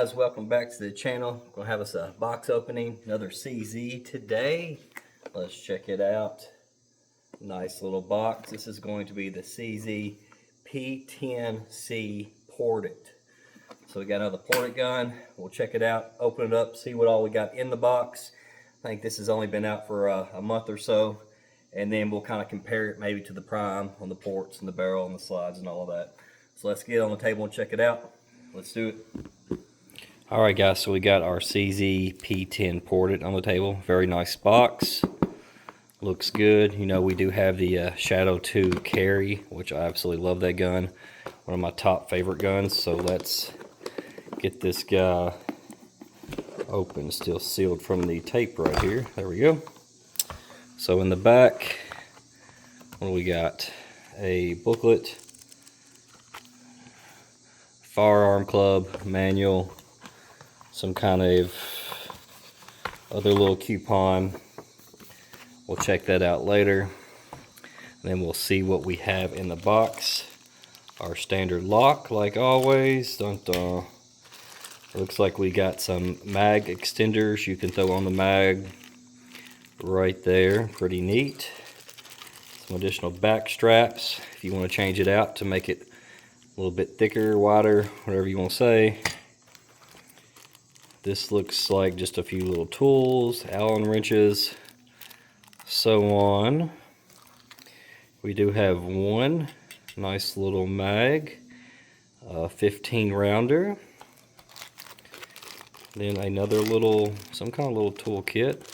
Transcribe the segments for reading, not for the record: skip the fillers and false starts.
guys, welcome back to the channel. We're gonna have us a box opening, another CZ today. Let's check it out. Nice little box. This is going to be the CZ P10C Ported. So we got another ported gun. We'll check it out, open it up, see what all we got in the box. I think this has only been out for a month or so, and then we'll kind of compare it maybe to the Prime on the ports and the barrel and the slides and all of that. So let's get on the table and check it out. Let's do it. Alright guys, so we got our CZ P10 ported on the table. Very nice box. Looks good. You know, we do have the Shadow 2 carry, which I absolutely love that gun. One of my top favorite guns. So let's get this guy open. Still sealed from the tape right here. There we go. So in the back, what do we got? A booklet, firearm club manual, some kind of other little coupon. We'll check that out later. Then we'll see what we have in the box. Our standard lock, like always. Dun dun. Looks like we got some mag extenders you can throw on the mag right there. Pretty neat. Some additional back straps if you want to change it out to make it a little bit thicker, wider, whatever you want to say. This looks like just a few little tools, Allen wrenches, so on. We do have one nice little mag, 15 rounder. Then another little, some kind of little tool kit.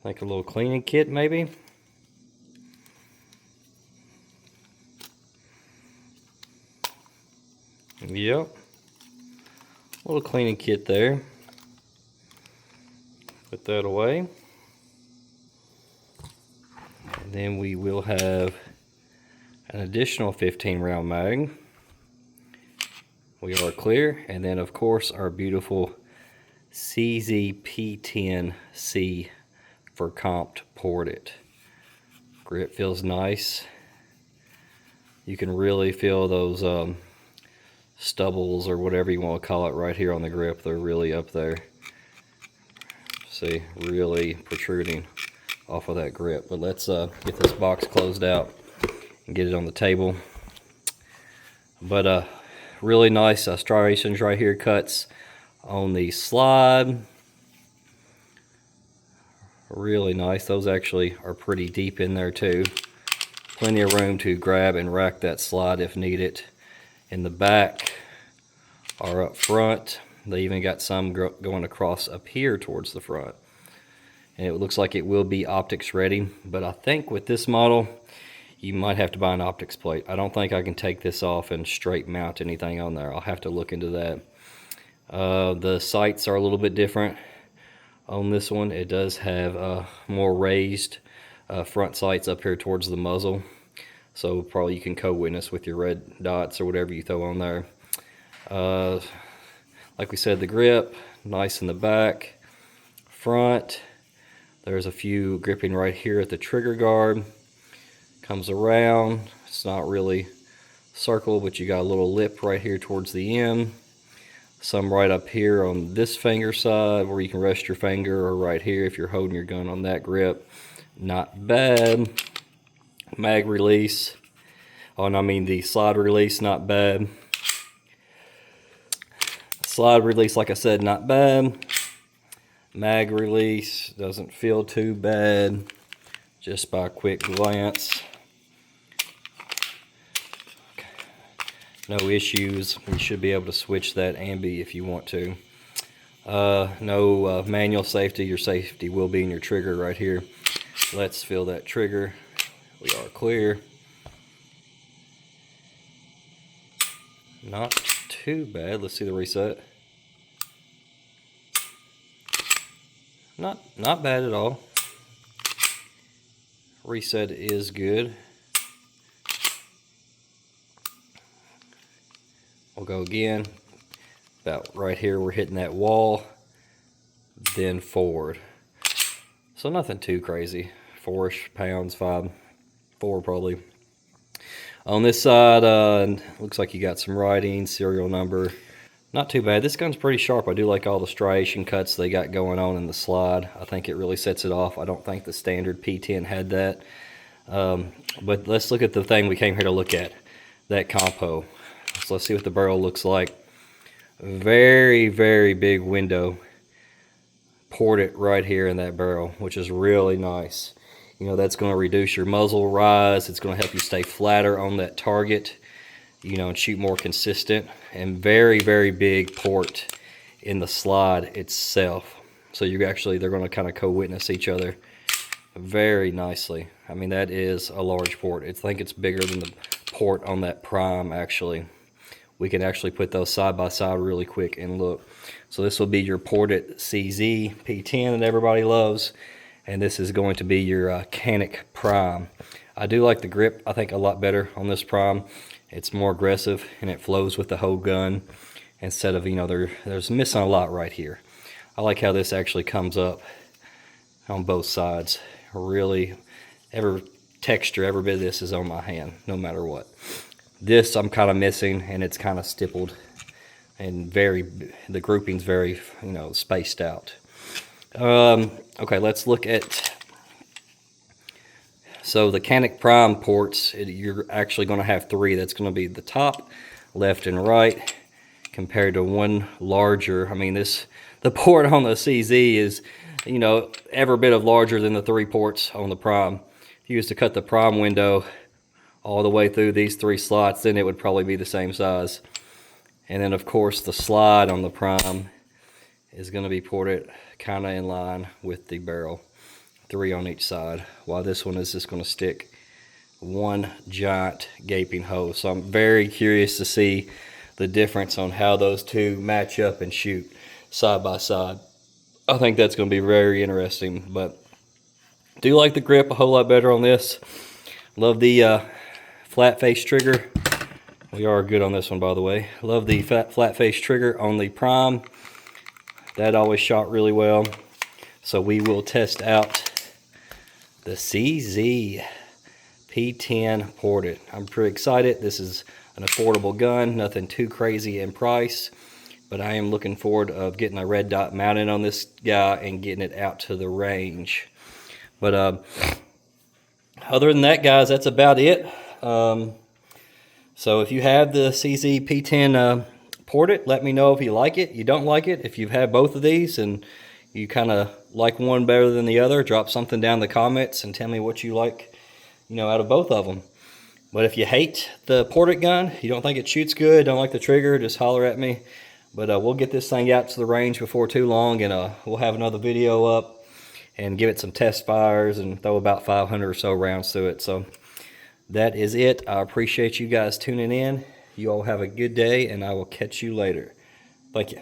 Like a little cleaning kit maybe. Yep, a little cleaning kit there. Put that away. And then we will have an additional 15 round mag. We are clear. And then of course our beautiful CZ P10C for comped ported. Grip feels nice. You can really feel those stubbles or whatever you want to call it right here on the grip. They're really up there. See, really protruding off of that grip. But let's get this box closed out and get it on the table. But really nice striations right here, cuts on the slide. Really nice. Those actually are pretty deep in there too. Plenty of room to grab and rack that slide if needed. In the back or up front, they even got some going across up here towards the front. And it looks like it will be optics ready, but I think with this model you might have to buy an optics plate. I don't think I can take this off and straight mount anything on there. I'll have to look into that. The sights are a little bit different on this one. It does have more raised front sights up here towards the muzzle. So probably you can co-witness with your red dots or whatever you throw on there. Like we said, the grip, nice in the back. Front, there's a few gripping right here at the trigger guard. Comes around, it's not really circle, but you got a little lip right here towards the end. Some right up here on this finger side where you can rest your finger, or right here if you're holding your gun on that grip. Not bad. Mag release, oh, and I mean the slide release, not bad. Slide release, like I said, not bad. Mag release doesn't feel too bad, just by a quick glance. No issues. We should be able to switch that ambi if you want to. No manual safety. Your safety will be in your trigger right here. Let's feel that trigger. We are clear. Not too bad. Let's see the reset. Not bad at all. Reset is good. We'll go again. About right here, we're hitting that wall, then forward. So nothing too crazy. 4-ish pounds, 4 probably. On this side, looks like you got some writing, serial number. Not too bad. This gun's pretty sharp. I do like all the striation cuts they got going on in the slide. I think it really sets it off. I don't think the standard P10 had that. But let's look at the thing we came here to look at, that compo. So let's see what the barrel looks like. Very, very big window ported right here in that barrel, which is really nice. You know, that's going to reduce your muzzle rise. It's going to help you stay flatter on that target, you know, and shoot more consistent. And very, very big port in the slide itself. So they're going to kind of co-witness each other very nicely. I mean, that is a large port. I think it's bigger than the port on that Prime, actually. We can actually put those side by side really quick and look. So this will be your ported CZ P10 that everybody loves. And this is going to be your Canik Prime. I do like the grip, I think, a lot better on this Prime. It's more aggressive and it flows with the whole gun instead of, you know, there's missing a lot right here. I like how this actually comes up on both sides. Really, every texture, every bit of this is on my hand, no matter what. This I'm kind of missing, and it's kind of stippled and the grouping's very, you know, spaced out. Okay, let's look at, so the Canik Prime ports, you're actually going to have three. That's going to be the top, left, and right, compared to one larger. I mean, the port on the CZ is, you know, every bit of larger than the three ports on the Prime. If you used to cut the Prime window all the way through these three slots, then it would probably be the same size. And then, of course, the slide on the Prime is going to be ported kind of in line with the barrel, three on each side, while this one is just going to stick one giant gaping hole. So I'm very curious to see the difference on how those two match up and shoot side by side. I think that's going to be very interesting, but do like the grip a whole lot better on this. Love the flat face trigger. We are good on this one, by the way. Love the flat face trigger on the Prime. That always shot really well. So we will test out the CZ P10 ported. I'm pretty excited. This is an affordable gun, nothing too crazy in price, but I am looking forward of getting a red dot mounted on this guy and getting it out to the range. But other than that, guys, that's about it. So if you have the CZ P10 ported, let me know if you like it, you don't like it. If you've had both of these and you kind of like one better than the other, drop something down in the comments and tell me what you like, you know, out of both of them. But if you hate the ported gun, you don't think it shoots good, don't like the trigger, just holler at me. But we'll get this thing out to the range before too long, and we'll have another video up and give it some test fires and throw about 500 or so rounds through it. So that is it. I appreciate you guys tuning in. You all have a good day, and I will catch you later. Thank you.